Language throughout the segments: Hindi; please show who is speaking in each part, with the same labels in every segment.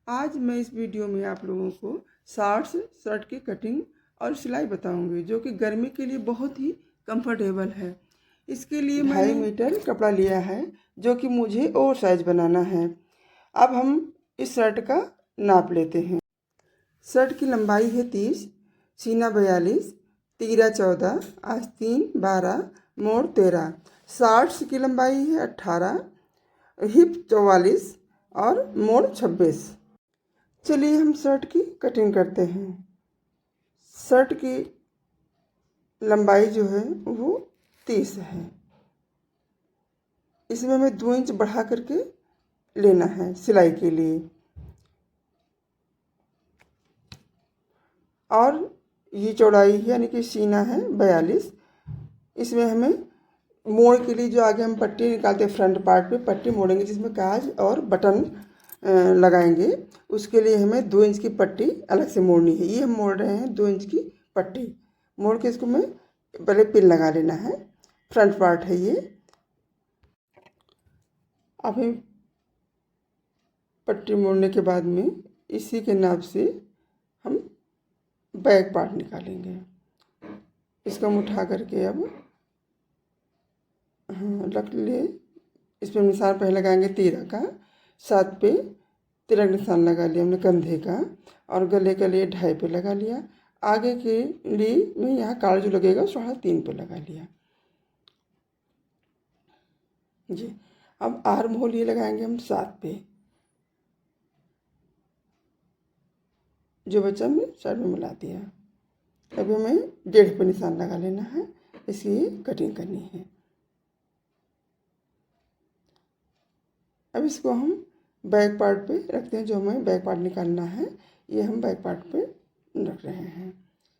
Speaker 1: आज मैं इस वीडियो में आप लोगों को शॉर्ट्स शर्ट की कटिंग और सिलाई बताऊंगी, जो कि गर्मी के लिए बहुत ही कंफर्टेबल है। इसके लिए मैंने 2.5 मीटर कपड़ा लिया है, जो कि मुझे ओवर साइज बनाना है। अब हम इस शर्ट का नाप लेते हैं। शर्ट की लंबाई है 30, सीना 42, तीरा 14, आस्तीन 12, मोड़ 13। शॉर्ट्स की लंबाई है 18, हिप 44 और मोड़ 26। चलिए हम शर्ट की कटिंग करते हैं। शर्ट की लंबाई जो है वो 30 है। इसमें हमें 2 इंच बढ़ा करके लेना है सिलाई के लिए। और ये चौड़ाई है, यानी कि सीना है 42। इसमें हमें मोड़ के लिए जो आगे हम पट्टी निकालते हैं, फ्रंट पार्ट पे पट्टी मोड़ेंगे जिसमें काज और बटन लगाएंगे। उसके लिए हमें 2 इंच की पट्टी अलग से मोड़नी है। ये हम मोड़ रहे हैं 2 इंच की पट्टी मोड़ के इसको मैं पहले पिन लगा लेना है। फ्रंट पार्ट है ये। अब हम पट्टी मोड़ने के बाद में इसी के नाप से हम बैक पार्ट निकालेंगे। इसको हम उठा करके अब रख ले। इस पर निशान पहले लगाएंगे 13 का। 7 पे तिरक निशान लगा लिया हमने कंधे का, और गले के लिए 2.5 पे लगा लिया। आगे के लिए में यहाँ कार्ड जो लगेगा 3.5 पे लगा लिया जी। अब आर्म होल ये लगाएंगे हम 7 पे। जो बच्चा हमने साइड में मिला दिया। अभी हमें 1.5 पे निशान लगा लेना है। इसकी कटिंग करनी है। अब इसको हम बैक पार्ट पे रखते हैं। जो हमें बैक पार्ट निकालना है ये हम बैक पार्ट पे रख रहे हैं।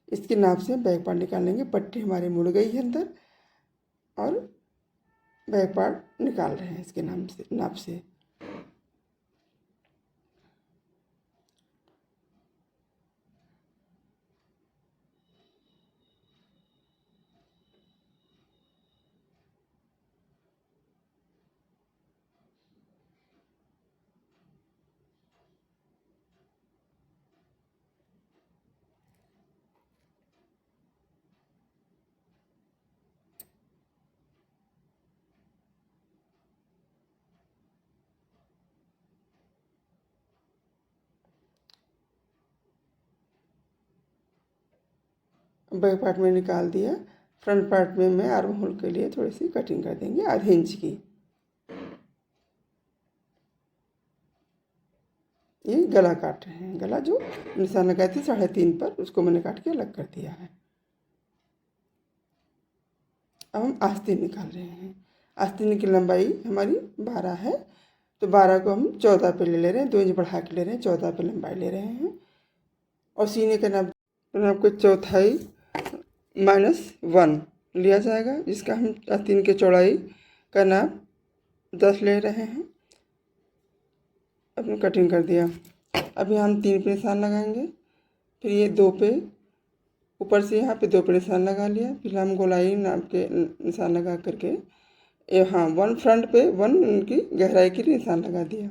Speaker 1: इसके नाप से बैक पार्ट निकाल लेंगे। पट्टी हमारी मुड़ गई है अंदर, और बैक पार्ट निकाल रहे हैं इसके नाप से। बैक पार्ट में निकाल दिया। फ्रंट पार्ट में मैं आर्म होल के लिए थोड़ी सी कटिंग कर देंगे, आधे इंच की। ये गला काट रहे हैं। गला जो निशान लगाए थे 3.5 पर, उसको मैंने काट के अलग कर दिया है। अब हम आस्तीन निकाल रहे हैं। आस्तीन की लंबाई हमारी 12 है, तो 12 को हम 14 पे ले रहे हैं। 2 इंच बढ़ा के ले रहे हैं, 14 पे लंबाई ले रहे हैं। और सीने का नाप को 1/4 -1 लिया जाएगा, जिसका हम आस्तीन के चौड़ाई का नाप 10 ले रहे हैं। अपने कटिंग कर दिया। अभी हम 3 पे निशान लगाएंगे। फिर ये 2 पे, ऊपर से यहाँ पे 2 पे निशान लगा लिया। फिर हम गोलाई नाप के निशान लगा करके यहाँ 1 फ्रंट पे 1 उनकी गहराई के लिए निशान लगा दिया।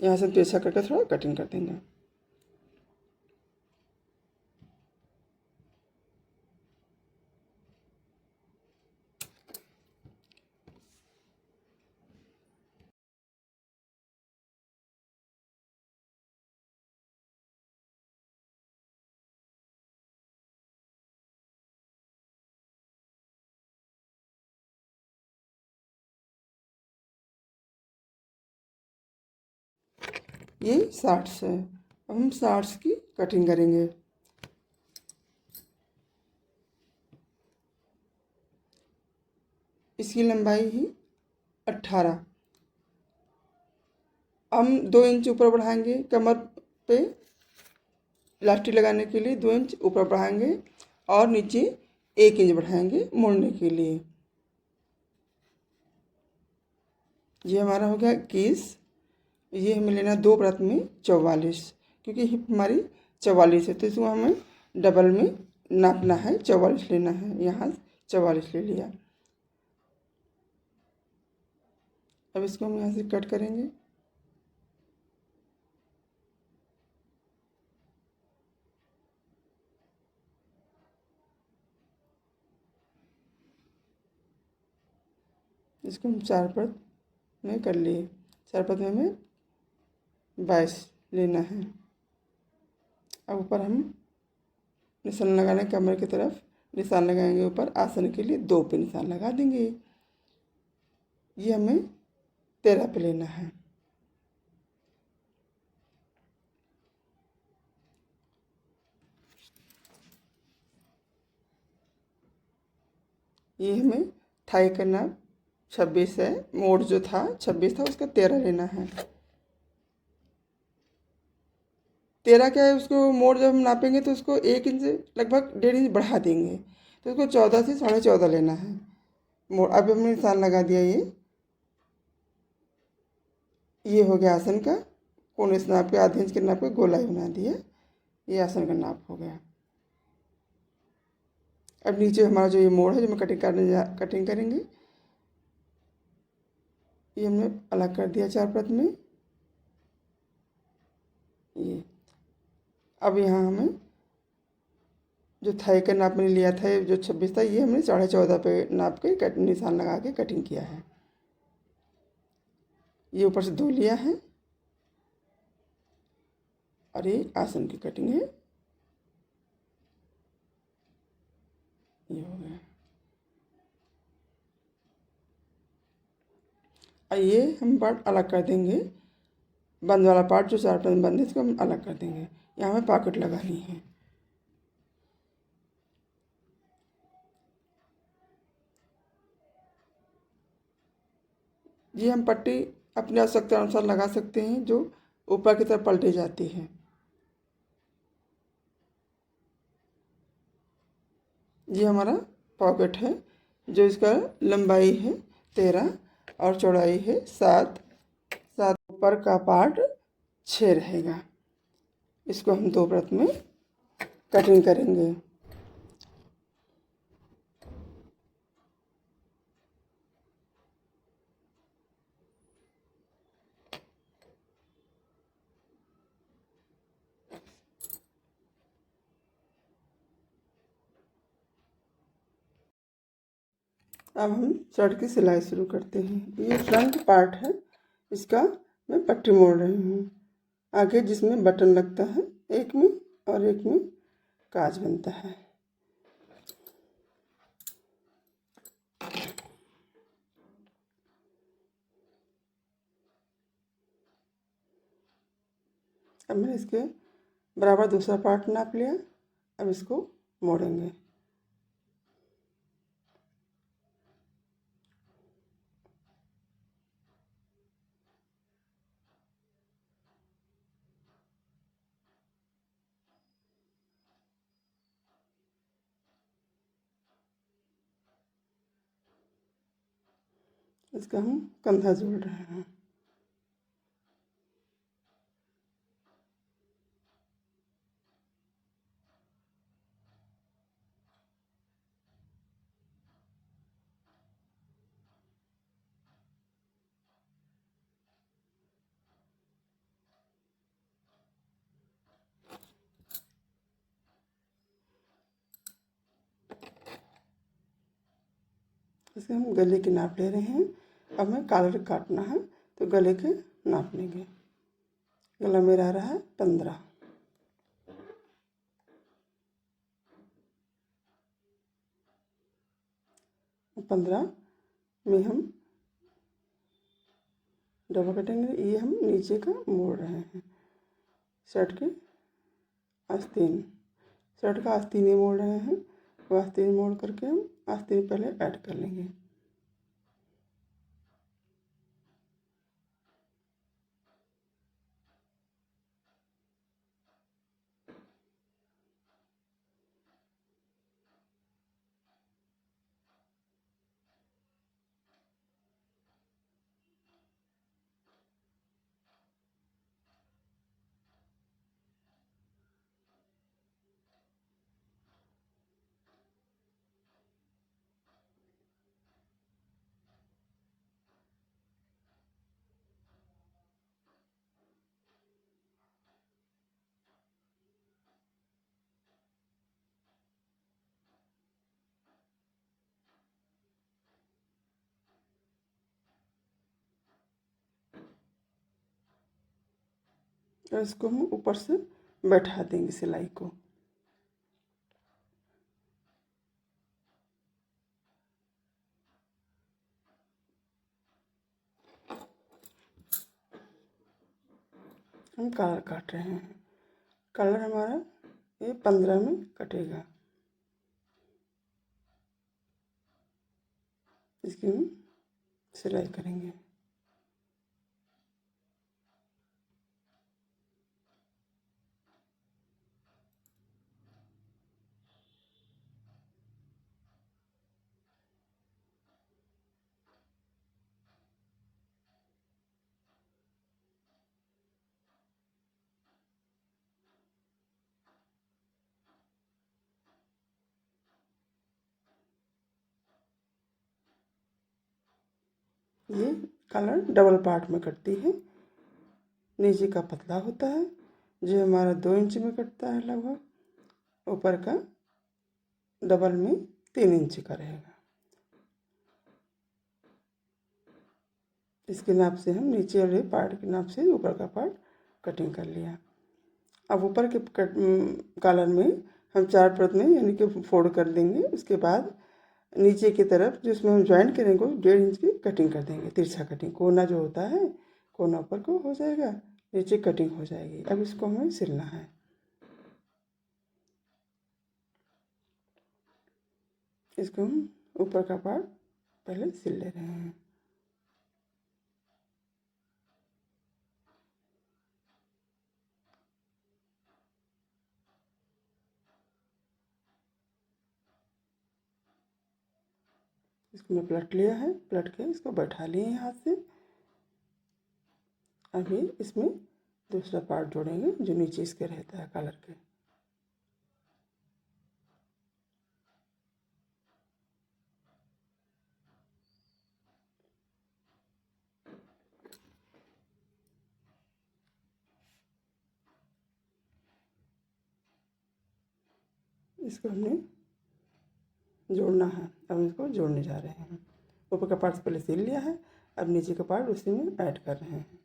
Speaker 1: यहाँ से तिरछा करके थोड़ा कटिंग कर देंगे। ये शॉर्ट्स है। अब हम शॉर्ट्स की कटिंग करेंगे। इसकी लंबाई ही 18। हम 2 इंच ऊपर बढ़ाएंगे। कमर पे इलास्टिक लगाने के लिए 2 इंच ऊपर बढ़ाएंगे, और नीचे 1 इंच बढ़ाएंगे मोड़ने के लिए। ये हमारा हो गया 21। ये हमें लेना 2 परत में 44, क्योंकि हिप हमारी 44 है, तो इसको हमें डबल में नापना है। 44 लेना है। यहाँ 44 ले लिया। अब इसको हम यहाँ से कट करेंगे। इसको हम 4 परत में कर लिए। 4 परत में हमें 22 लेना है। अब ऊपर हम निशान लगाने कमर की तरफ निशान लगाएंगे। ऊपर आसन के लिए 2 पे निशान लगा देंगे। ये हमें 13 पे लेना है। ये हमें थाई का नाप 26 है। मोड़ जो था 26 था, उसका 13 लेना है। 13 क्या है, उसको मोड़ जब हम नापेंगे तो उसको 1 इंच लगभग 1.5 इंच बढ़ा देंगे, तो उसको 14 से 14.5 लेना है मोड़। अब हमने निशान लगा दिया। ये हो गया आसन का कोने से नाप के, आधे इंच के नाप के गोलाई बना दिया। ये आसन का नाप हो गया। अब नीचे हमारा जो ये मोड़ है, जो मैं कटिंग करेंगे, ये हमने अलग कर दिया 4 परत में। ये अब यहाँ हमें जो थाई का नाप मैंने लिया था, जो 26 था, ये हमने 14.5 पे नाप के निशान लगा के कटिंग किया है। ये ऊपर से 2 लिया है और ये आसन की कटिंग है। ये हो गया। और ये हम पार्ट अलग कर देंगे। बंद वाला पार्ट जो 4 परत में बंद है, इसको हम अलग कर देंगे। यहाँ हमें पॉकेट लगानी है। ये हम पट्टी अपनी आवश्यकता अनुसार लगा सकते हैं, जो ऊपर की तरफ पलटी जाती है। ये हमारा पॉकेट है, जो इसका लंबाई है 13 और चौड़ाई है 7। ऊपर का पार्ट 6 रहेगा। इसको हम 2 परत में कटिंग करेंगे। अब हम शर्ट की सिलाई शुरू करते हैं। ये फ्रंट पार्ट है, इसका मैं पट्टी मोड़ रही हूँ। आगे जिसमें बटन लगता है, एक में और एक में काज बनता है। अब मैंने इसके बराबर दूसरा पार्ट नाप लिया। अब इसको मोड़ेंगे। इसका हम कंधा जोड़ रहे हैं। इसे हम गले की नाप ले रहे हैं। अब हमें कॉलर काटना है, तो गले के नाप लेंगे। गला मेरा आ रहा है 15। 15 में हम डबल कटेंगे। ये हम नीचे का मोड़ रहे हैं। शर्ट के आस्तीन, शर्ट का आस्तीन ही मोड़ रहे हैं। वो आस्तीन मोड़ करके हम आस्तीन पहले ऐड कर लेंगे। और इसको हम ऊपर से बैठा देंगे सिलाई को। हम कलर काट रहे हैं। कलर हमारा ये 15 में कटेगा। इसकी हम सिलाई करेंगे। ये कलर डबल पार्ट में कटती है। नीचे का पतला होता है जो हमारा 2 इंच में कटता है लगभग, ऊपर का डबल में 3 इंच का रहेगा। इसके नाप से हम नीचे वाले पार्ट के नाप से ऊपर का पार्ट कटिंग कर लिया। अब ऊपर के कॉलर में हम 4 परत में यानी कि फोल्ड कर देंगे। उसके बाद नीचे की तरफ जिसमें हम ज्वाइंट करेंगे 1.5 इंच की कटिंग कर देंगे। तिरछा कटिंग, कोना जो होता है कोना ऊपर को हो जाएगा, नीचे कटिंग हो जाएगी। अब इसको हमें सिलना है। इसको हम ऊपर का पार्ट पहले सिल ले रहे हैं। इसको मैं पलट लिया है, पलट के इसको बैठा लिए हैं हाथ से। अभी इसमें दूसरा पार्ट जोड़ेंगे जो नीचे इसके रहता है कॉलर के। इसको हमने जोड़ना है। अब इसको जोड़ने जा रहे हैं। ऊपर का पार्ट पहले सिल लिया है, अब नीचे का पार्ट उसी में ऐड कर रहे हैं।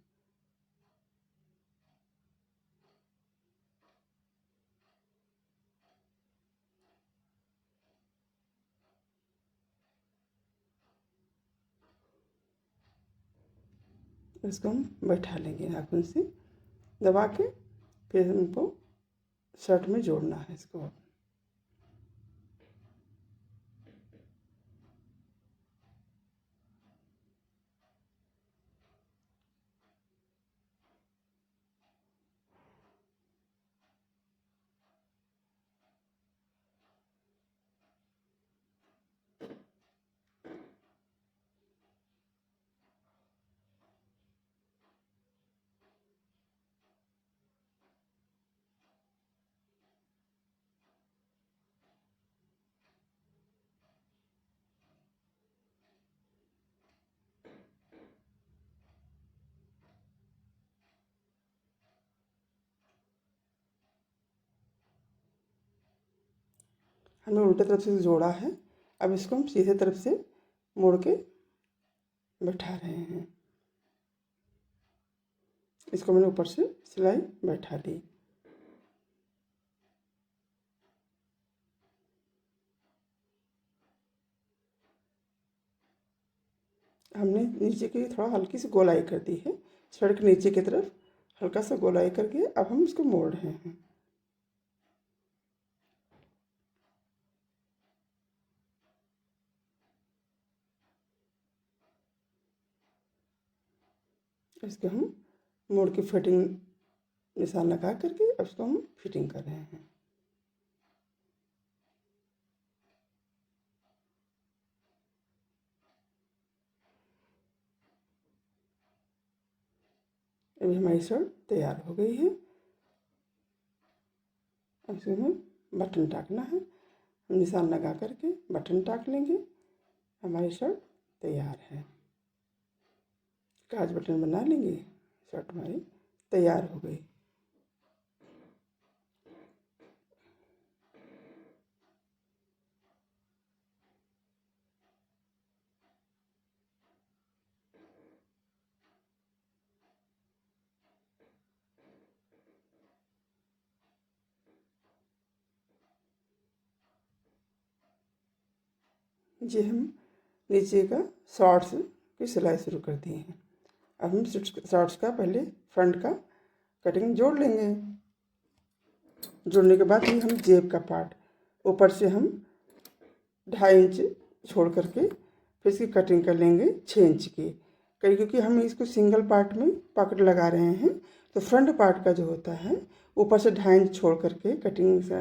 Speaker 1: इसको हम बैठा लेंगे नाखून से दबा के, फिर हमको शर्ट में जोड़ना है इसको। हमने उल्टे तरफ से जोड़ा है। अब इसको हम सीधे तरफ से मोड़ के बैठा रहे हैं। इसको मैंने ऊपर से सिलाई बैठा दी। हमने नीचे की थोड़ा हल्की सी गोलाई कर दी है, शर्ट के नीचे की तरफ हल्का सा गोलाई करके अब हम इसको मोड़ रहे हैं। इसको हम मोड़ के फिटिंग निशान लगा करके अब इसको हम फिटिंग कर रहे हैं। अभी हमारी शर्ट तैयार हो गई है। अब इसमें बटन टाकना है। निशान लगा करके बटन टाक लेंगे। हमारी शर्ट तैयार है। काज बटन बना लेंगे, शर्ट हमारी तैयार हो गई। ये हम नीचे का शॉर्ट्स की सिलाई शुरू कर दिए हैं। अब हम शॉर्ट्स का पहले फ्रंट का कटिंग जोड़ लेंगे। जोड़ने के बाद ये हम जेब का पार्ट ऊपर से हम 2.5 इंच छोड़ करके फिर इसकी कटिंग कर लेंगे 6 इंच की। क्योंकि हम इसको सिंगल पार्ट में पॉकेट लगा रहे हैं, तो फ्रंट पार्ट का जो होता है ऊपर से 2.5 इंच छोड़ करके कटिंग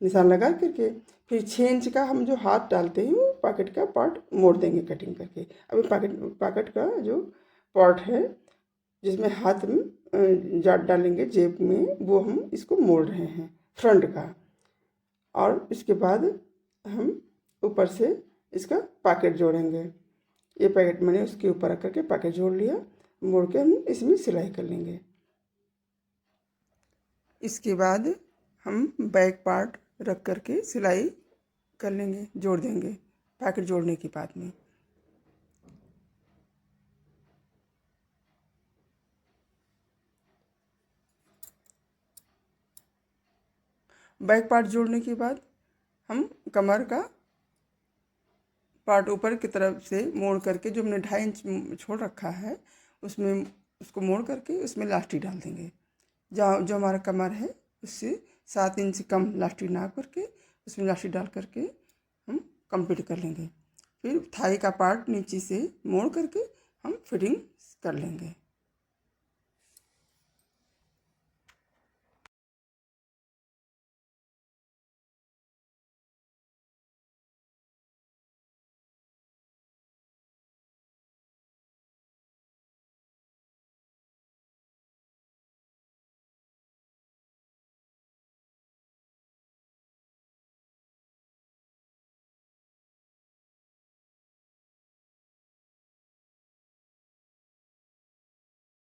Speaker 1: निशान लगा करके फिर 6 इंच का हम जो हाथ डालते हैं वो पॉकेट का पार्ट मोड़ देंगे कटिंग करके। अभी पॉकेट का जो पार्ट है जिसमें हाथ में जाट डालेंगे जेब में, वो हम इसको मोड़ रहे हैं फ्रंट का। और इसके बाद हम ऊपर से इसका पॉकेट जोड़ेंगे। ये पैकेट मैंने उसके ऊपर रख करके पॉकेट जोड़ लिया, मोड़ के हम इसमें सिलाई कर लेंगे। इसके बाद हम बैक पार्ट रख करके सिलाई कर लेंगे, जोड़ देंगे पॉकेट जोड़ने के बाद में। बैक पार्ट जोड़ने के बाद हम कमर का पार्ट ऊपर की तरफ से मोड़ करके जो हमने 2.5 इंच छोड़ रखा है उसमें उसको मोड़ करके उसमें लास्टिक डाल देंगे। जहाँ जो हमारा कमर है उससे 7 इंच कम लास्टिक ना करके उसमें लास्टिक डाल करके हम कंप्लीट कर लेंगे। फिर थाई का पार्ट नीचे से मोड़ करके हम फिटिंग कर लेंगे।